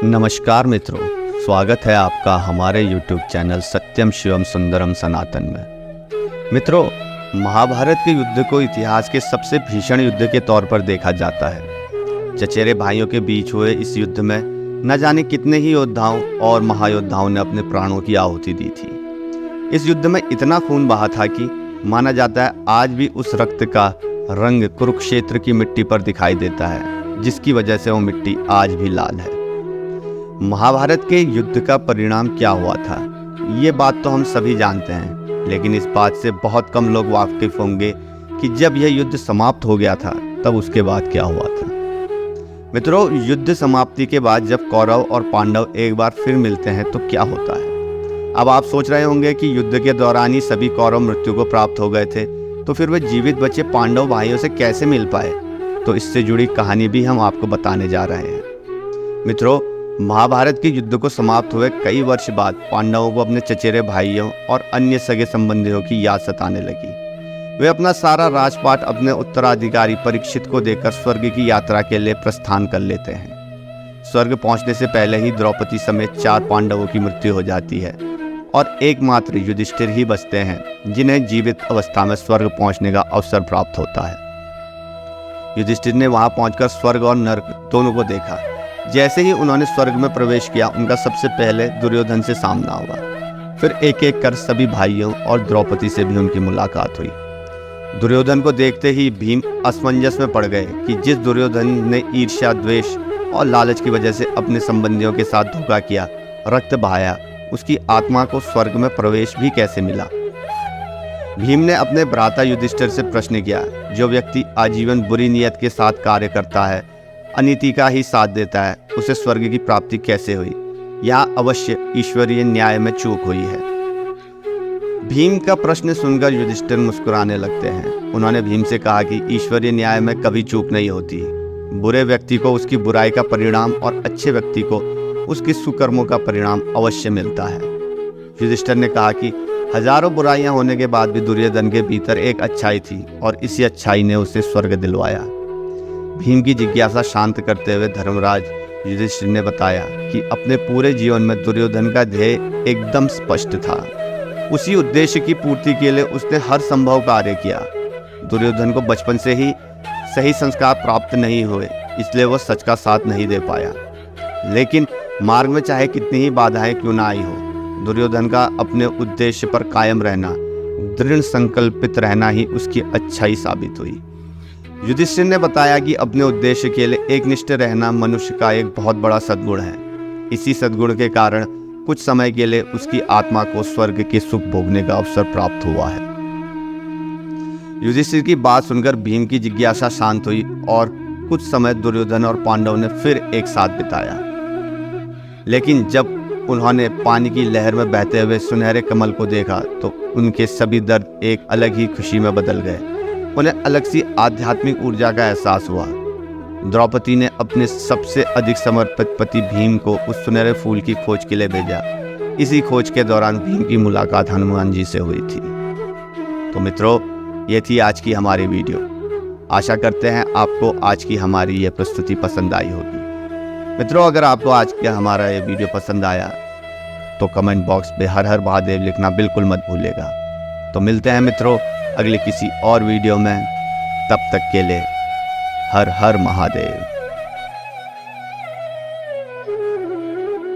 नमस्कार मित्रों, स्वागत है आपका हमारे YouTube चैनल सत्यम शिवम सुंदरम सनातन में। मित्रों, महाभारत के युद्ध को इतिहास के सबसे भीषण युद्ध के तौर पर देखा जाता है। चचेरे भाइयों के बीच हुए इस युद्ध में न जाने कितने ही योद्धाओं और महायोद्धाओं ने अपने प्राणों की आहुति दी थी। इस युद्ध में इतना खून बहा था कि माना जाता है आज भी उस रक्त का रंग कुरुक्षेत्र की मिट्टी पर दिखाई देता है, जिसकी वजह से वो मिट्टी आज भी लाल है। महाभारत के युद्ध का परिणाम क्या हुआ था, ये बात तो हम सभी जानते हैं, लेकिन इस बात से बहुत कम लोग वाकिफ होंगे कि जब यह युद्ध समाप्त हो गया था तब उसके बाद क्या हुआ था। मित्रों, युद्ध समाप्ति के बाद जब कौरव और पांडव एक बार फिर मिलते हैं तो क्या होता है। अब आप सोच रहे होंगे कि युद्ध के दौरान ही सभी कौरव मृत्यु को प्राप्त हो गए थे, तो फिर वे जीवित बचे पांडव भाइयों से कैसे मिल पाए। तो इससे जुड़ी कहानी भी हम आपको बताने जा रहे हैं। मित्रों, महाभारत के युद्ध को समाप्त हुए कई वर्ष बाद पांडवों को अपने चचेरे भाइयों और अन्य सगे संबंधियों की याद सताने लगी। वे अपना सारा राजपाट अपने उत्तराधिकारी परीक्षित को देकर स्वर्ग की यात्रा के लिए प्रस्थान कर लेते हैं। स्वर्ग पहुंचने से पहले ही द्रौपदी समेत 4 पांडवों की मृत्यु हो जाती है और एकमात्र युधिष्ठिर ही बचते हैं जिन्हें जीवित अवस्था में स्वर्ग पहुंचने का अवसर प्राप्त होता है। युधिष्ठिर ने वहां पहुंचकर स्वर्ग और नरक दोनों को देखा। जैसे ही उन्होंने स्वर्ग में प्रवेश किया, उनका सबसे पहले दुर्योधन से सामना हुआ। फिर एक एक कर सभी भाइयों और द्रौपदी से भी उनकी मुलाकात हुई। दुर्योधन को देखते ही भीम असमंजस में पड़ गए कि जिस दुर्योधन ने ईर्ष्या, द्वेष और लालच की वजह से अपने संबंधियों के साथ धोखा किया, रक्त बहाया, उसकी आत्मा को स्वर्ग में प्रवेश भी कैसे मिला। भीम ने अपने भ्राता युधिष्ठिर से प्रश्न किया, जो व्यक्ति आजीवन बुरी नीयत के साथ कार्य करता है, अनीति का ही साथ देता है, उसे स्वर्ग की प्राप्ति कैसे हुई। यहाँ अवश्य ईश्वरीय न्याय में चूक हुई है। भीम का प्रश्न सुनकर युधिष्ठिर मुस्कुराने लगते हैं। उन्होंने भीम से कहा कि ईश्वरीय न्याय में कभी चूक नहीं होती। बुरे व्यक्ति को उसकी बुराई का परिणाम और अच्छे व्यक्ति को उसके सुकर्मों का परिणाम अवश्य मिलता है। युधिष्ठिर ने कहा कि हजारों बुराइयां होने के बाद भी दुर्योधन के भीतर एक अच्छाई थी और इसी अच्छाई ने उसे स्वर्ग दिलवाया। भीम की जिज्ञासा शांत करते हुए धर्मराज युधिष्ठिर ने बताया कि अपने पूरे जीवन में दुर्योधन का ध्येय एकदम स्पष्ट था। उसी उद्देश्य की पूर्ति के लिए उसने हर संभव कार्य किया। दुर्योधन को बचपन से ही सही संस्कार प्राप्त नहीं हुए, इसलिए वह सच का साथ नहीं दे पाया। लेकिन मार्ग में चाहे कितनी ही बाधाएं क्यों ना आई हो, दुर्योधन का अपने उद्देश्य पर कायम रहना, दृढ़ संकल्पित रहना ही उसकी अच्छाई साबित हुई। युधिष्ठिर ने बताया कि अपने उद्देश्य के लिए एकनिष्ठ रहना मनुष्य का एक बहुत बड़ा सद्गुण है। इसी सद्गुण के कारण कुछ समय के लिए उसकी आत्मा को स्वर्ग के सुख भोगने का अवसर प्राप्त हुआ है। युधिष्ठिर की बात सुनकर भीम की जिज्ञासा शांत हुई और कुछ समय दुर्योधन और पांडव ने फिर एक साथ बिताया। लेकिन जब उन्होंने पानी की लहर में बहते हुए सुनहरे कमल को देखा तो उनके सभी दर्द एक अलग ही खुशी में बदल गए। उन्हें अलग सी आध्यात्मिक ऊर्जा का एहसास हुआ। द्रौपदी ने अपने सबसे अधिक समर्पित पति भीम को उस सुनहरे फूल की खोज के लिए भेजा। इसी खोज के दौरान भीम की मुलाकात हनुमान जी से हुई थी। तो मित्रों, ये थी आज की हमारी वीडियो। आशा करते हैं आपको आज की हमारी ये प्रस्तुति पसंद आई होगी। मित्रों, अगर आपको आज का हमारा ये वीडियो पसंद आया तो कमेंट बॉक्स में हर हर महादेव लिखना बिल्कुल मत भूलिएगा। तो मिलते हैं मित्रों अगले किसी और वीडियो में। तब तक के लिए हर हर महादेव।